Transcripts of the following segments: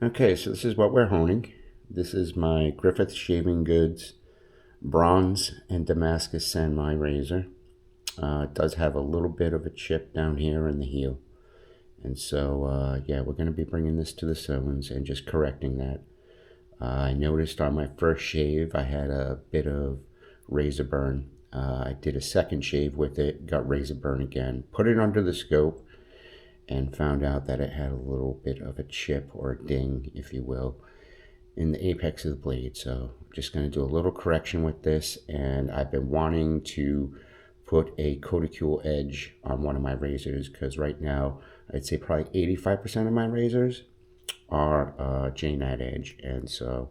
Okay, so this is what we're honing. This is my Griffith Shaving Goods Bronze and Damascus Samurai razor. It does have a little bit of a chip down here in the heel. And so, yeah, we're going to be bringing this to the stones and just correcting that. I noticed on my first shave I had a bit of razor burn. I did a second shave with it, got razor burn again. Put it under the scope and found out that it had a little bit of a chip or a ding, if you will, in the apex of the blade. So I'm just going to do a little correction with this, and I've been wanting to put a Koticule edge on one of my razors because right now I'd say probably 85% of my razors are JNAD edge, and so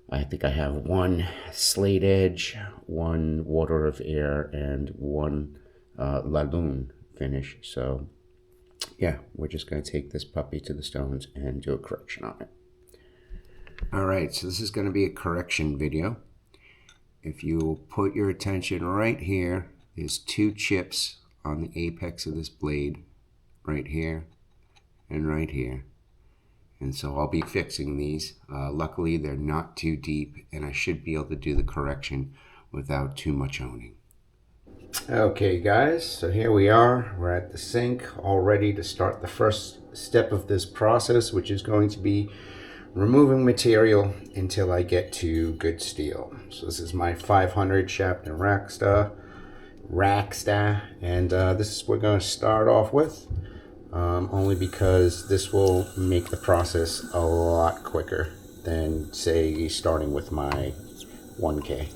I think I have one slate edge, one water of air, and one La Lune finish. So yeah, we're just going to take this puppy to the stones and do a correction on it. All right, so this is going to be a correction video. If you put your attention right here, there's two chips on the apex of this blade, right here and right here. And so I'll be fixing these. Luckily, they're not too deep, and I should be able to do the correction without too much honing. Okay guys, so here we are. We're at the sink, all ready to start the first step of this process, which is going to be removing material until I get to good steel. So this is my 500 Shapton Raksta, and this is what we're going to start off with, only because this will make the process a lot quicker than, say, starting with my 1K.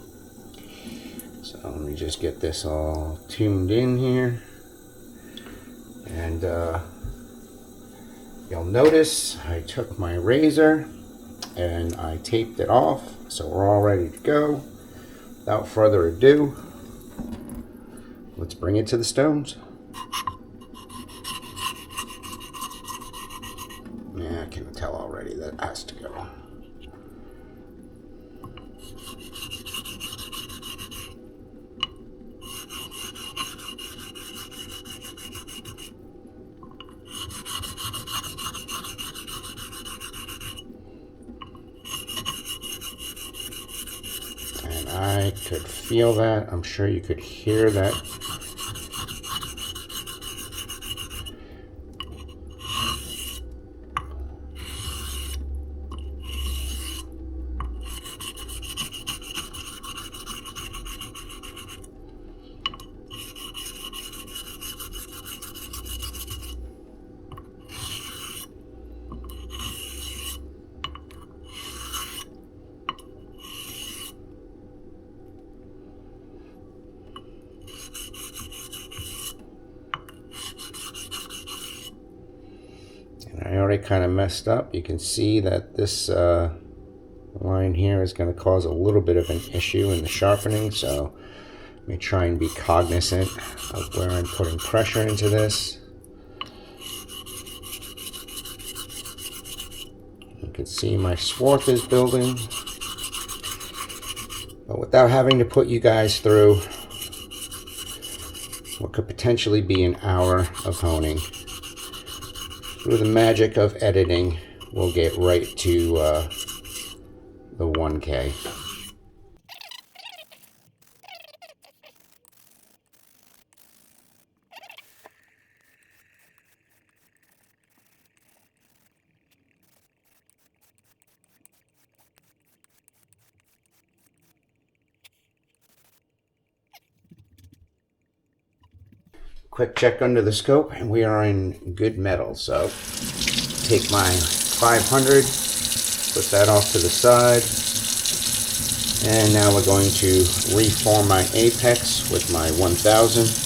So let me just get this all tuned in here, and you'll notice I took my razor and I taped it off, so we're all ready to go. Without further ado, let's bring it to the stones. Yeah, I can tell already that it has to go. And I could feel that. I'm sure you could hear that. I already kind of messed up. You can see that this line here is going to cause a little bit of an issue in the sharpening, so let me try and be cognizant of where I'm putting pressure into this. You can see my swarth is building, but without having to put you guys through what could potentially be an hour of honing, through the magic of editing, we'll get right to the 1K. Quick check under the scope, and we are in good metal. So take my 500, put that off to the side, and now we're going to reform my apex with my 1000.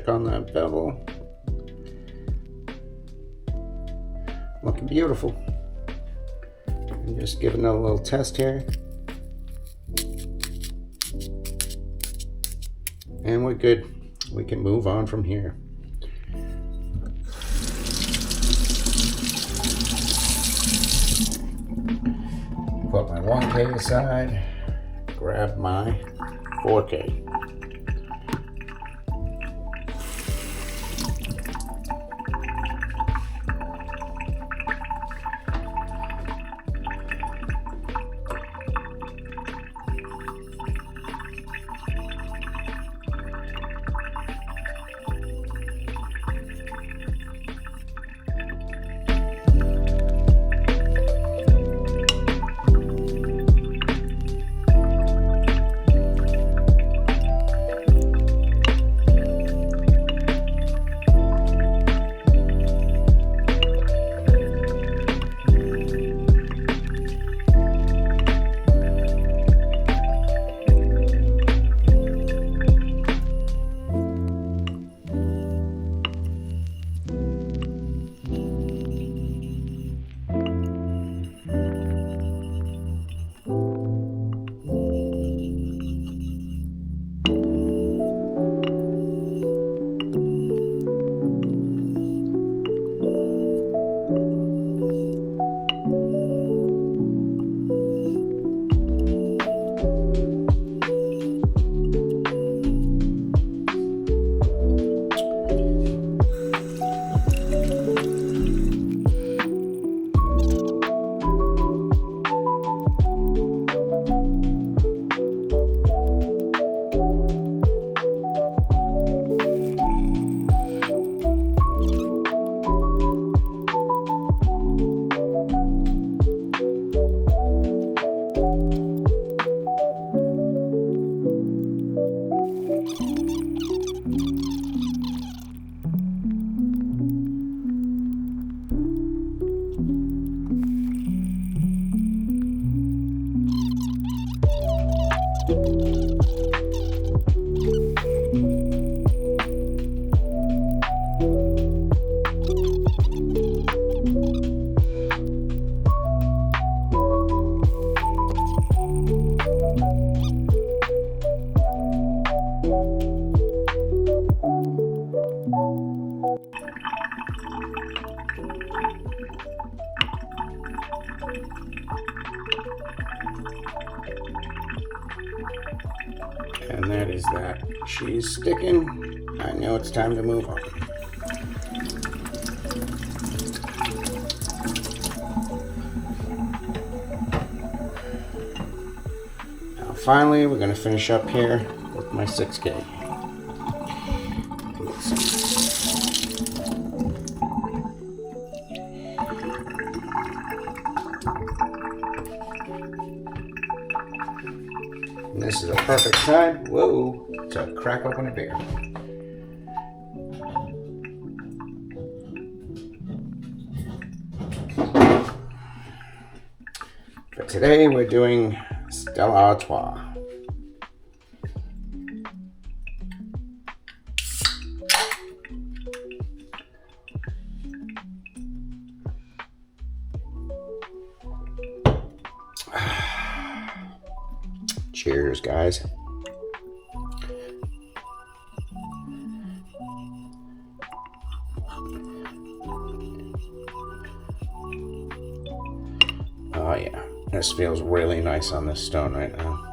on that bevel. Looking beautiful. I'm just giving it a little test here. And we're good. We can move on from here. Put my 1K aside, grab my 4K. And that is that. She's sticking. I know it's time to move on. Now finally, we're going to finish up here with my 6K. And this is a perfect time, whoa, to crack open a beer. For today, we're doing Stella Artois. Cheers, guys. Oh yeah, this feels really nice on this stone right now.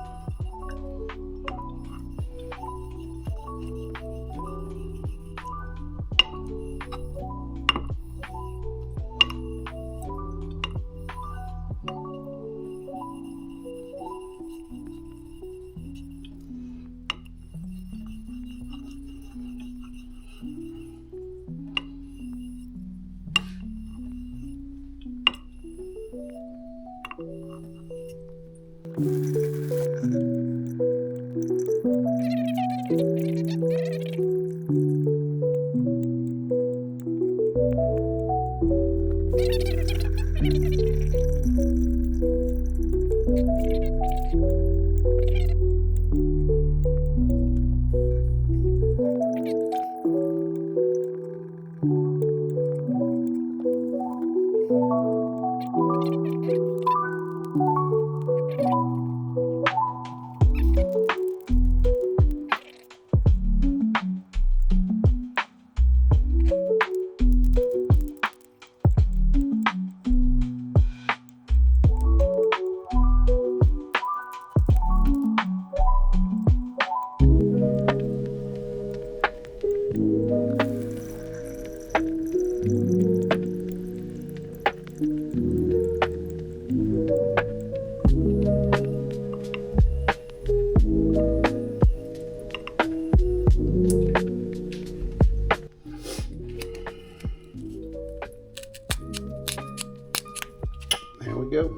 There we go.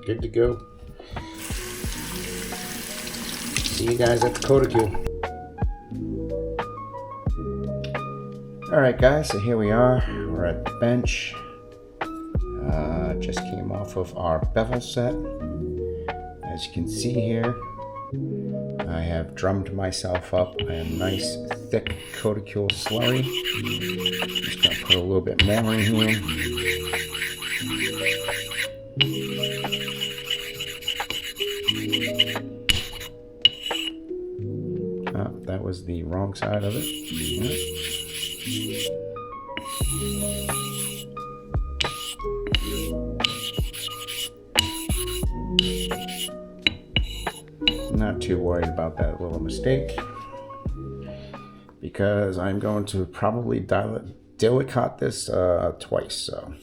Good to go. See you guys at the Kotakul. Alright guys, so here we are. We're at the bench. Just came off of our bevel set. As you can see here, I have drummed myself up a nice thick Kotakul slurry. Just gonna put a little bit more in here. Oh, that was the wrong side of it. Yeah. Not too worried about that little mistake because I'm going to probably delicate this twice. So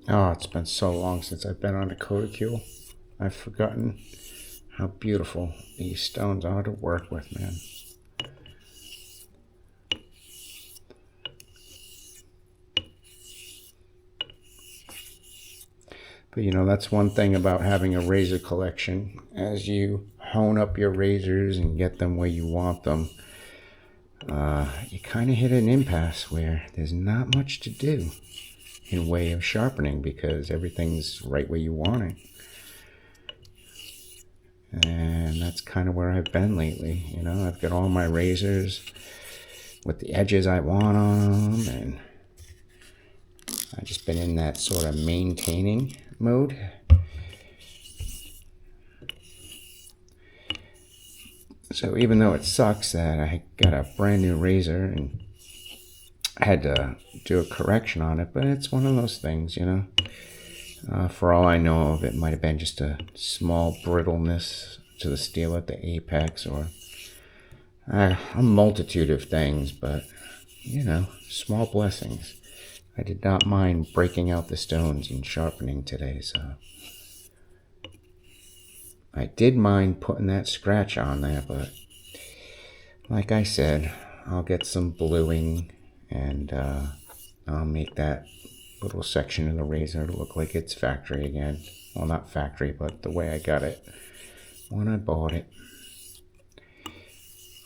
oh, it's been so long since I've been on a Kotakul. I've forgotten how beautiful these stones are to work with, man. But you know, that's one thing about having a razor collection. As you hone up your razors and get them where you want them, you kind of hit an impasse where there's not much to do in way of sharpening because everything's right where you want it. And that's kind of where I've been lately. You know, I've got all my razors with the edges I want on them, and I've just been in that sort of maintaining mode. So even though it sucks that I got a brand new razor and I had to do a correction on it, but it's one of those things, you know. For all I know of, it might have been just a small brittleness to the steel at the apex, or a multitude of things, but, you know, small blessings. I did not mind breaking out the stones and sharpening today, so I did mind putting that scratch on there, but like I said, I'll get some bluing and I'll make that little section of the razor look like it's factory again. Well, not factory, but the way I got it when I bought it.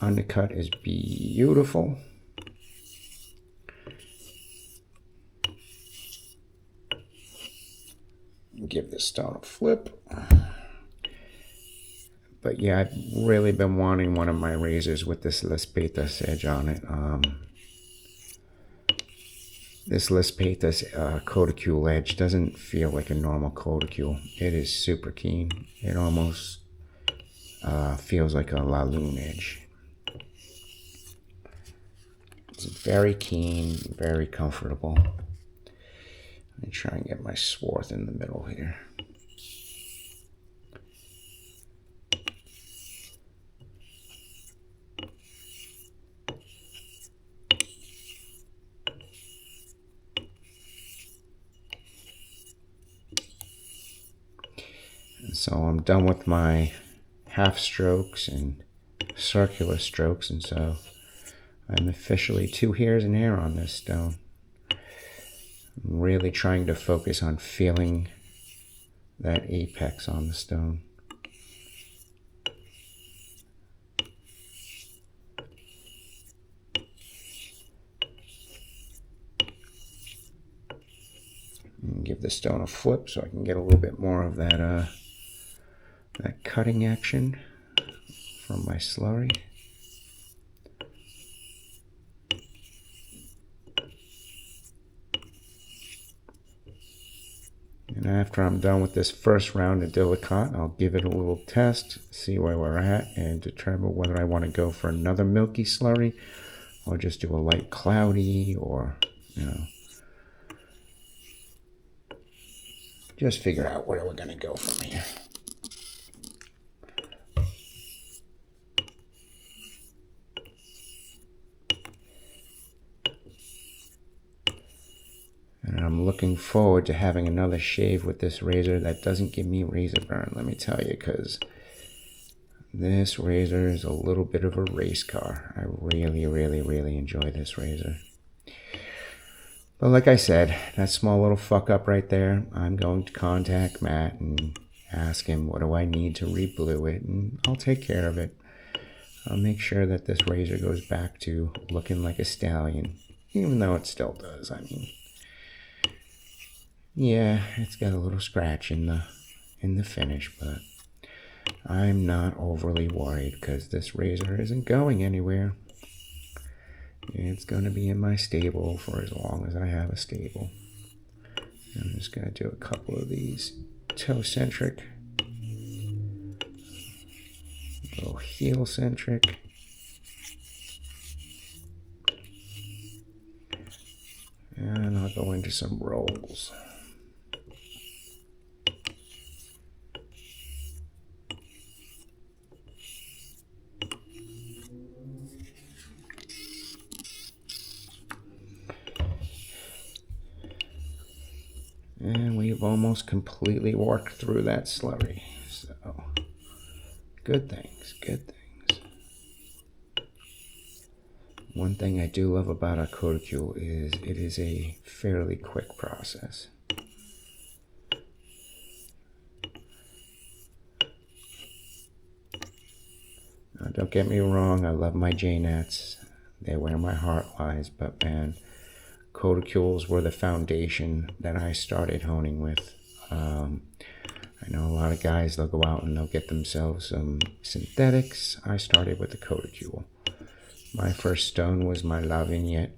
Undercut is beautiful. Give this stone a flip. But yeah, I've really been wanting one of my razors with this Les Patas edge on it. This Les Patas Kotakul edge doesn't feel like a normal Kotakul. It is super keen. It almost feels like a Laloon edge. It's very keen, very comfortable. Let me try and get my swarth in the middle here. And so I'm done with my half strokes and circular strokes, and so I'm officially 2 hairs in hair on this stone. I'm really trying to focus on feeling that apex on the stone. And give the stone a flip so I can get a little bit more of that that cutting action from my slurry. And after I'm done with this first round of Dilicot, I'll give it a little test, see where we're at, and determine whether I want to go for another milky slurry or just do a light cloudy, or, you know, just figure out where we're going to go from here. And I'm looking forward to having another shave with this razor that doesn't give me razor burn, let me tell you, because this razor is a little bit of a race car. I really, really, really enjoy this razor. But like I said, that small little fuck up right there, I'm going to contact Matt and ask him what do I need to re-blue it, and I'll take care of it. I'll make sure that this razor goes back to looking like a stallion, even though it still does. I mean, yeah, it's got a little scratch in the finish, but I'm not overly worried because this razor isn't going anywhere. It's going to be in my stable for as long as I have a stable. I'm just going to do a couple of these toe-centric, a little heel-centric. And I'll go into some rolls. And we've almost completely worked through that slurry. So, good things, good things. One thing I do love about a Koticule is it is a fairly quick process. Now, don't get me wrong, I love my J-Nats. They're where my heart lies, but man, Koticules were the foundation that I started honing with. I know a lot of guys, they'll go out and they'll get themselves some synthetics. I started with the Koticule. My first stone was my La Vignette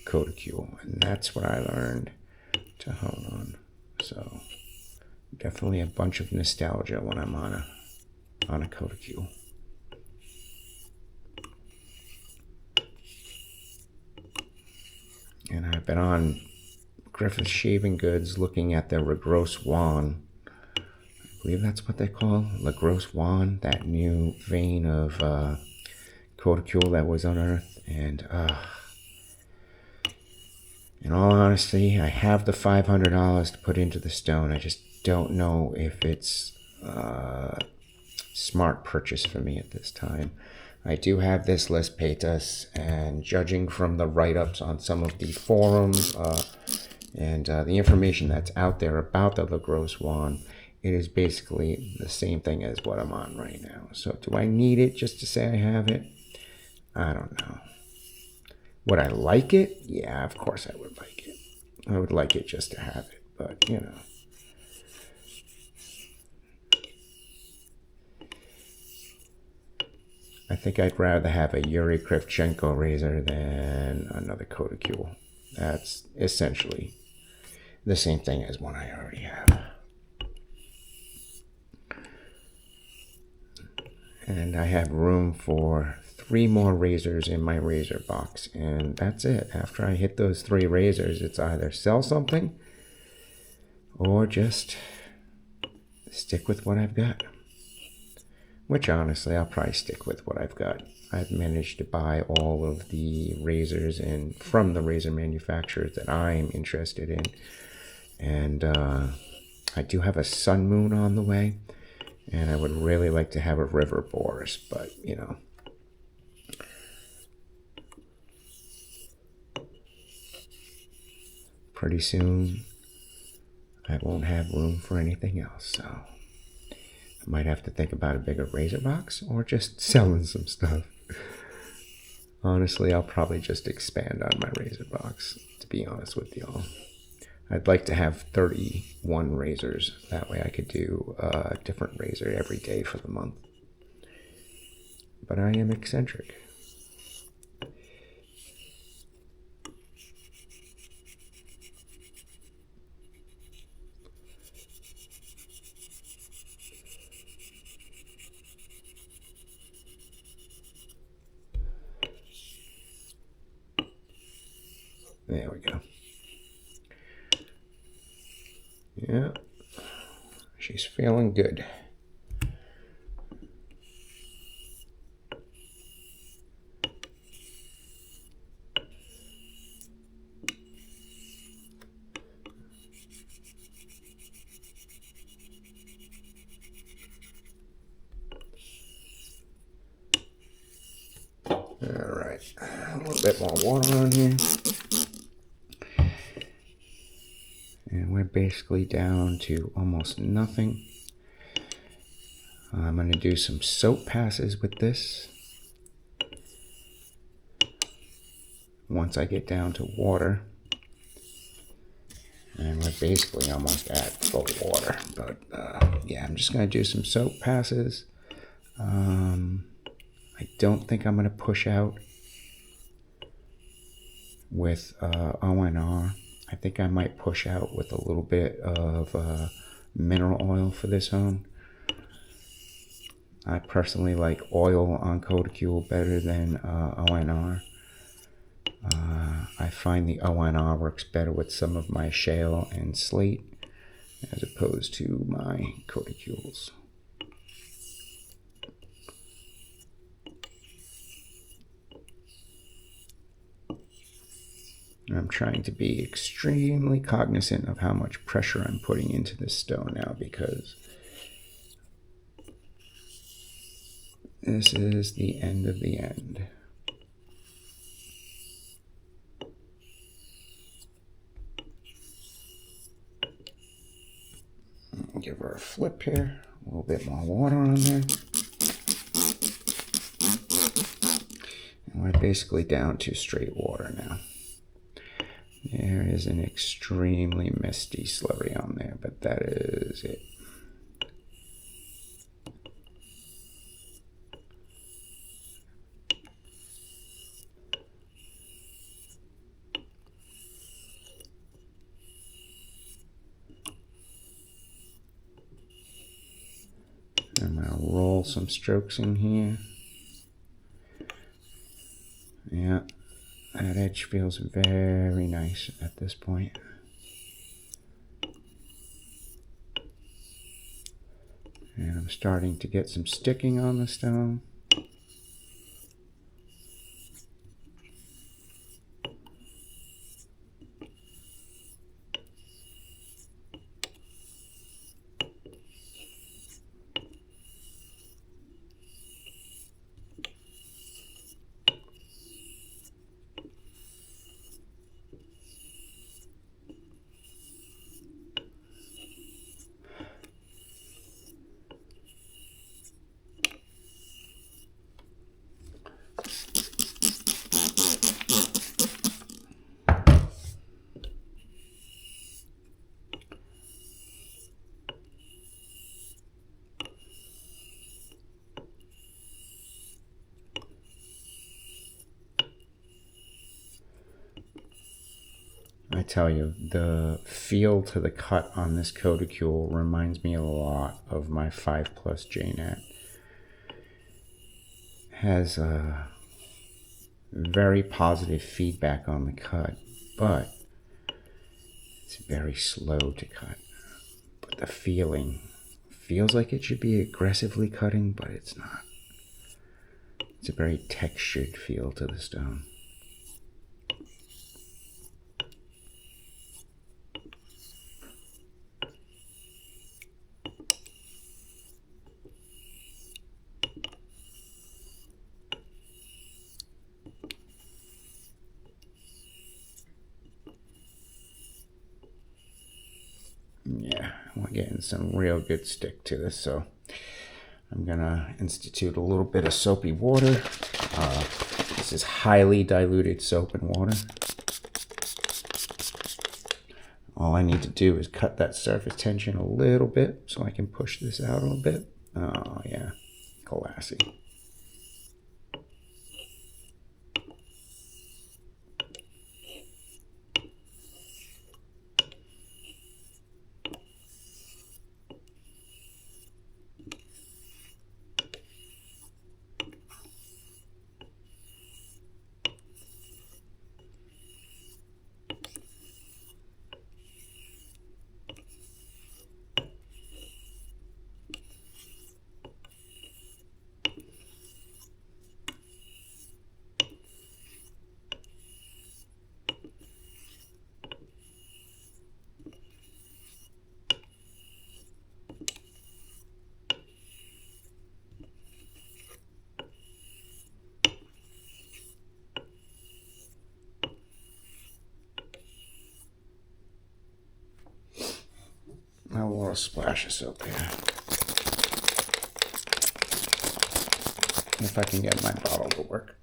Koticule, and that's what I learned to hone on. So definitely a bunch of nostalgia when I'm on a Koticule. And I've been on Griffith Shaving Goods looking at the La Grosse Wand. I believe that's what they call La Grosse Wand, that new vein of Koticule that was unearthed. And in all honesty, I have the $500 to put into the stone. I just don't know if it's a smart purchase for me at this time. I do have this Les Petas, and judging from the write-ups on some of the forums and the information that's out there about the La Grosse Wand, it is basically the same thing as what I'm on right now. So do I need it just to say I have it? I don't know. Would I like it? Yeah, of course I would like it. I would like it just to have it, but you know. I think I'd rather have a Yuri Kravchenko razor than another Koticule. That's essentially the same thing as one I already have. And I have room for 3 more razors in my razor box, and that's it. After I hit those 3 razors, it's either sell something or just stick with what I've got. Which honestly, I'll probably stick with what I've got. I've managed to buy all of the razors and from the razor manufacturers that I'm interested in. And I do have a Sun Moon on the way. And I would really like to have a River Boris, but you know. pretty soon I won't have room for anything else, so I might have to think about a bigger razor box or just selling some stuff. Honestly, I'll probably just expand on my razor box, to be honest with y'all. I'd like to have 31 razors. That way I could do a different razor every day for the month. But I am eccentric. There we go. Yeah, she's feeling good. All right, a little bit more water on here. And we're basically down to almost nothing. I'm going to do some soap passes with this. Once I get down to water. And we're basically almost at full water. But yeah, I'm just going to do some soap passes. I don't think I'm going to push out with ONR. I think I might push out with a little bit of mineral oil for this hone. I personally like oil on Kodacule better than ONR. I find the ONR works better with some of my shale and slate as opposed to my Kodacules. I'm trying to be extremely cognizant of how much pressure I'm putting into this stone now, because this is the end of the end. I'll give her a flip here, a little bit more water on there. And we're basically down to straight water now. There is an extremely misty slurry on there, but that is it. I'm going to roll some strokes in here. Yeah, that edge feels very nice at this point. And I'm starting to get some sticking on the stone. I tell you, the feel to the cut on this Kodacule reminds me a lot of my 5+ JNet. Has a very positive feedback on the cut, but it's very slow to cut. But the feeling feels like it should be aggressively cutting, but it's not. It's a very textured feel to the stone. we're getting some real good stick to this, so I'm gonna institute a little bit of soapy water. This is highly diluted soap and water. All I need to do is cut that surface tension a little bit so I can push this out a little bit. Oh yeah, classy. A little splash of soap here. If I can get my bottle to work.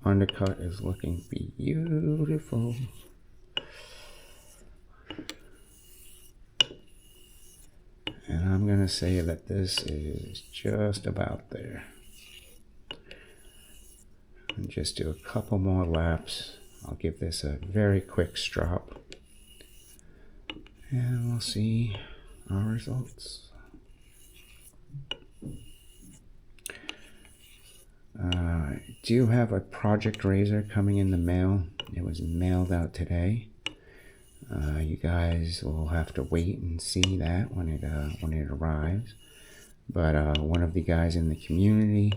Undercut is looking beautiful. And I'm going to say that this is just about there. And just do a couple more laps. I'll give this a very quick strop. And we'll see our results. I do have a project razor coming in the mail. It was mailed out today. You guys will have to wait and see that when it arrives. But one of the guys in the community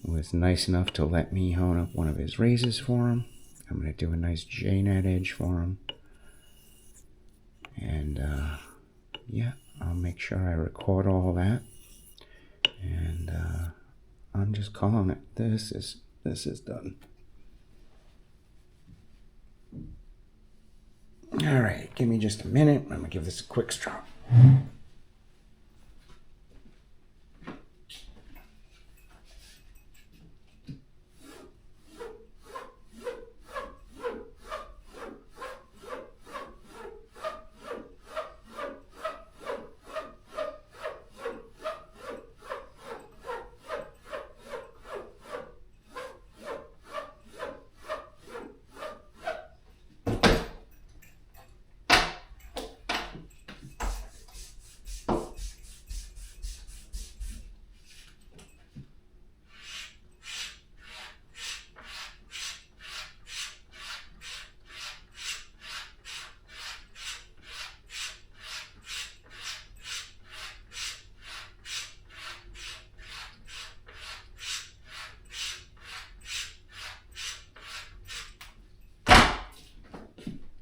was nice enough to let me hone up one of his razors for him. I'm going to do a nice J-net edge for him. And yeah, I'll make sure I record all that. And I'm just calling it. This is done. All right, give me just a minute. I'm gonna give this a quick strop.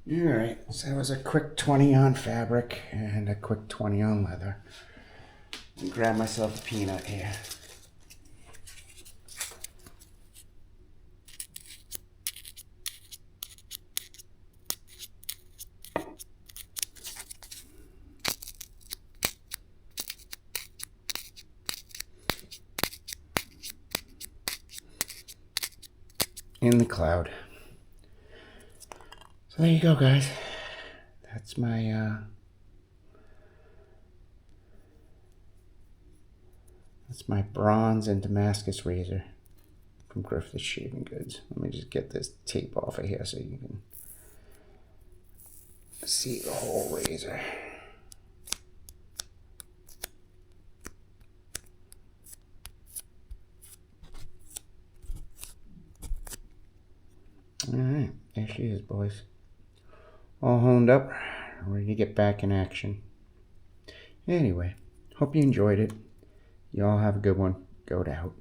Alright, so that was a quick 20 on fabric and a quick 20 on leather. Grab myself a peanut here. In the cloud. So there you go, guys. That's my bronze and Damascus razor from Griffith Shaving Goods. Let me just get this tape off of here so you can see the whole razor. all honed up, ready to get back in action. Anyway, hope you enjoyed it. You all have a good one. Goat out.